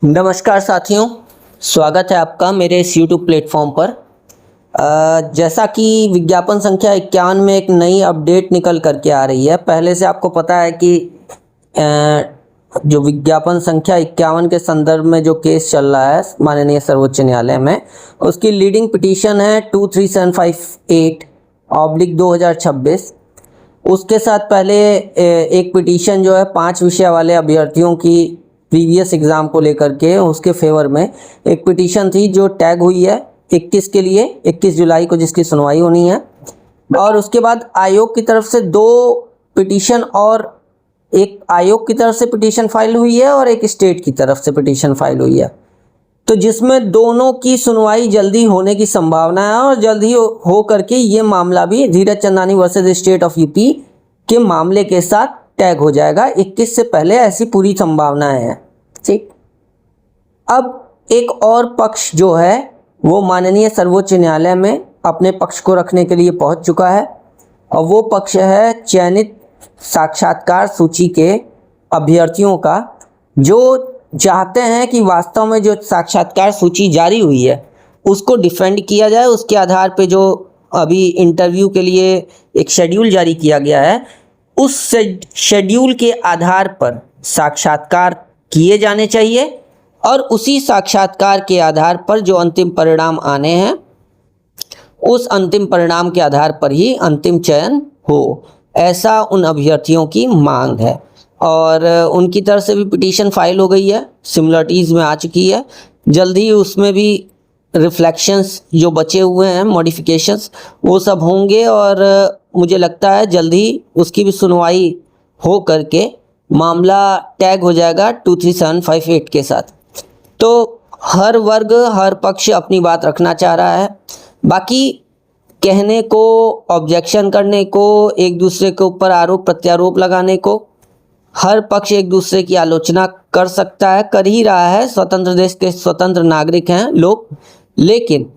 नमस्कार साथियों, स्वागत है आपका मेरे इस YouTube प्लेटफॉर्म पर। जैसा कि विज्ञापन संख्या 51 में एक नई अपडेट निकल करके आ रही है। पहले से आपको पता है कि जो विज्ञापन संख्या 51 के संदर्भ में जो केस चल रहा है माननीय सर्वोच्च न्यायालय में, उसकी लीडिंग पिटीशन है 23758/2026। उसके साथ पहले एक पिटीशन जो है 5 विषय वाले अभ्यर्थियों की प्रीवियस एग्ज़ाम को लेकर के उसके फेवर में एक पिटीशन थी जो टैग हुई है 21 के लिए, 21 जुलाई को जिसकी सुनवाई होनी है। और उसके बाद आयोग की तरफ से 2 पिटीशन, और एक आयोग की तरफ से पिटीशन फाइल हुई है और एक स्टेट की तरफ से पिटीशन फाइल हुई है, तो जिसमें दोनों की सुनवाई जल्दी होने की संभावना है। और जल्दी हो करके ये मामला भी Dheeraj Chandani versus state of UP के मामले के साथ टैग हो जाएगा 21 से पहले, ऐसी पूरी संभावनाएं हैं। ठीक, अब एक और पक्ष जो है वो माननीय सर्वोच्च न्यायालय में अपने पक्ष को रखने के लिए पहुंच चुका है, और वो पक्ष है चयनित साक्षात्कार सूची के अभ्यर्थियों का, जो चाहते हैं कि वास्तव में जो साक्षात्कार सूची जारी हुई है उसको डिफेंड किया जाए। उसके आधार पे जो अभी इंटरव्यू के लिए एक शेड्यूल जारी किया गया है, उस शेड्यूल के आधार पर साक्षात्कार किए जाने चाहिए, और उसी साक्षात्कार के आधार पर जो अंतिम परिणाम आने हैं उस अंतिम परिणाम के आधार पर ही अंतिम चयन हो, ऐसा उन अभ्यर्थियों की मांग है। और उनकी तरफ से भी पिटीशन फाइल हो गई है, सिमिलरिटीज़ में आ चुकी है। जल्द ही उसमें भी रिफ्लेक्शंस जो बचे हुए हैं, मॉडिफिकेशंस, वो सब होंगे, और मुझे लगता है जल्द ही उसकी भी सुनवाई हो करके मामला टैग हो जाएगा 23758 के साथ। तो हर वर्ग, हर पक्ष अपनी बात रखना चाह रहा है। बाकी कहने को, ऑब्जेक्शन करने को, एक दूसरे के ऊपर आरोप प्रत्यारोप लगाने को, हर पक्ष एक दूसरे की आलोचना कर सकता है, कर ही रहा है। स्वतंत्र देश के स्वतंत्र नागरिक हैं लोग। लेकिन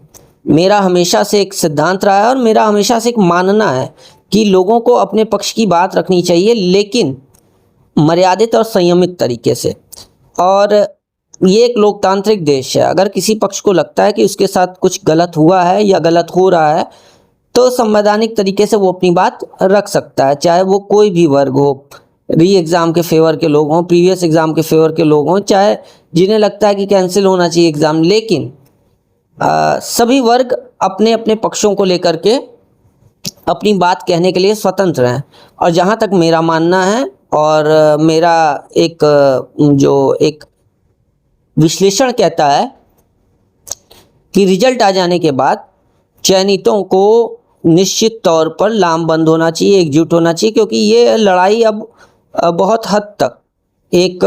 मेरा हमेशा से एक सिद्धांत रहा है और मेरा हमेशा से एक मानना है कि लोगों को अपने पक्ष की बात रखनी चाहिए, लेकिन मर्यादित और संयमित तरीके से। और ये एक लोकतांत्रिक देश है। अगर किसी पक्ष को लगता है कि उसके साथ कुछ गलत हुआ है या गलत हो रहा है, तो संवैधानिक तरीके से वो अपनी बात रख सकता है, चाहे वो कोई भी वर्ग हो, री एग्ज़ाम के फेवर के लोग हों, प्रीवियस एग्ज़ाम के फेवर के लोग हों, चाहे जिन्हें लगता है कि कैंसिल होना चाहिए एग्ज़ाम। लेकिन सभी वर्ग अपने अपने पक्षों को लेकर के अपनी बात कहने के लिए स्वतंत्र हैं। और जहाँ तक मेरा मानना है, और मेरा एक विश्लेषण कहता है कि रिजल्ट आ जाने के बाद चयनितों को निश्चित तौर पर लामबंद होना चाहिए, एकजुट होना चाहिए, क्योंकि ये लड़ाई अब बहुत हद तक एक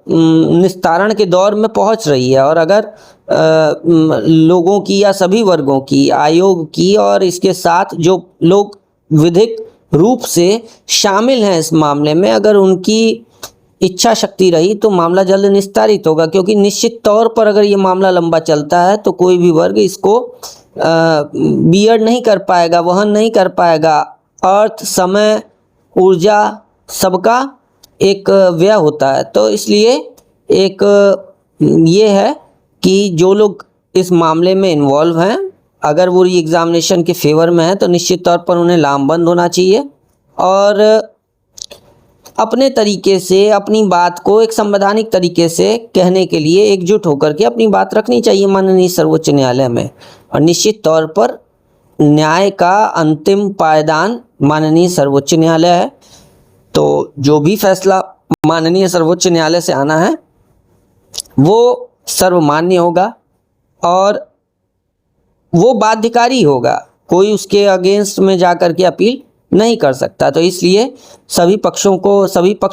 निस्तारण के दौर में पहुंच रही है। और अगर लोगों की या सभी वर्गों की, आयोग की, और इसके साथ जो लोग विधिक रूप से शामिल हैं इस मामले में, अगर उनकी इच्छा शक्ति रही तो मामला जल्द निस्तारित होगा। क्योंकि निश्चित तौर पर अगर ये मामला लंबा चलता है तो कोई भी वर्ग इसको बियर नहीं कर पाएगा, वहन नहीं कर पाएगा। अर्थ, समय, ऊर्जा, सबका एक व्यय होता है। तो इसलिए एक ये है कि जो लोग इस मामले में इन्वॉल्व हैं, अगर वो री एग्ज़ामिनेशन के फेवर में है, तो निश्चित तौर पर उन्हें लामबंद होना चाहिए, और अपने तरीके से अपनी बात को एक संवैधानिक तरीके से कहने के लिए एकजुट होकर के अपनी बात रखनी चाहिए माननीय सर्वोच्च न्यायालय में। और निश्चित तौर पर न्याय का अंतिम पायदान माननीय सर्वोच्च न्यायालय है। तो जो भी फैसला माननीय सर्वोच्च न्यायालय से आना है वो सर्वमान्य होगा और वो बाध्यकारी होगा। कोई उसके अगेंस्ट में जा कर के अपील नहीं कर सकता। तो इसलिए सभी पक्ष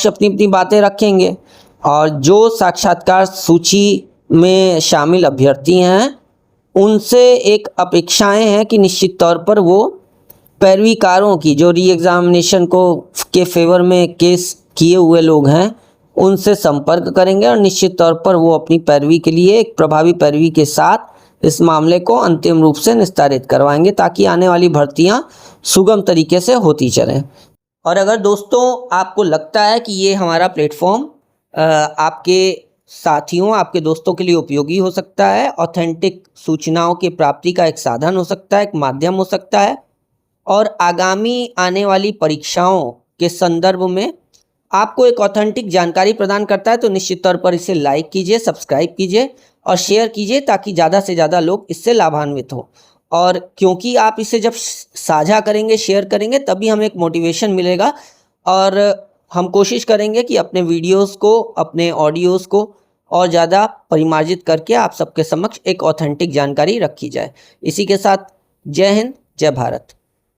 अपनी अपनी बातें रखेंगे, और जो साक्षात्कार सूची में शामिल अभ्यर्थी हैं उनसे एक अपेक्षाएं हैं कि निश्चित तौर पर वो पैरवीकारों की, जो री एग्ज़ामिनेशन को के फेवर में केस किए हुए लोग हैं, उनसे संपर्क करेंगे, और निश्चित तौर पर वो अपनी पैरवी के लिए एक प्रभावी पैरवी के साथ इस मामले को अंतिम रूप से निस्तारित करवाएंगे, ताकि आने वाली भर्तियां सुगम तरीके से होती चलें। और अगर दोस्तों आपको लगता है कि ये हमारा प्लेटफॉर्म आपके साथियों, आपके दोस्तों के लिए उपयोगी हो सकता है, ऑथेंटिक सूचनाओं की प्राप्ति का एक साधन हो सकता है, एक माध्यम हो सकता है और आगामी आने वाली परीक्षाओं के संदर्भ में आपको एक ऑथेंटिक जानकारी प्रदान करता है। तो निश्चित तौर पर इसे लाइक कीजिए, सब्सक्राइब कीजिए और शेयर कीजिए ताकि ज़्यादा से ज़्यादा लोग इससे लाभान्वित हों। और क्योंकि आप इसे जब साझा करेंगे, शेयर करेंगे, तभी हमें एक मोटिवेशन मिलेगा और हम कोशिश करेंगे कि अपने वीडियोस को, अपने ऑडियोज़ को और ज़्यादा परिमार्जित करके आप सबके समक्ष एक ऑथेंटिक जानकारी रखी जाए। इसी के साथ जय हिंद, जय भारत।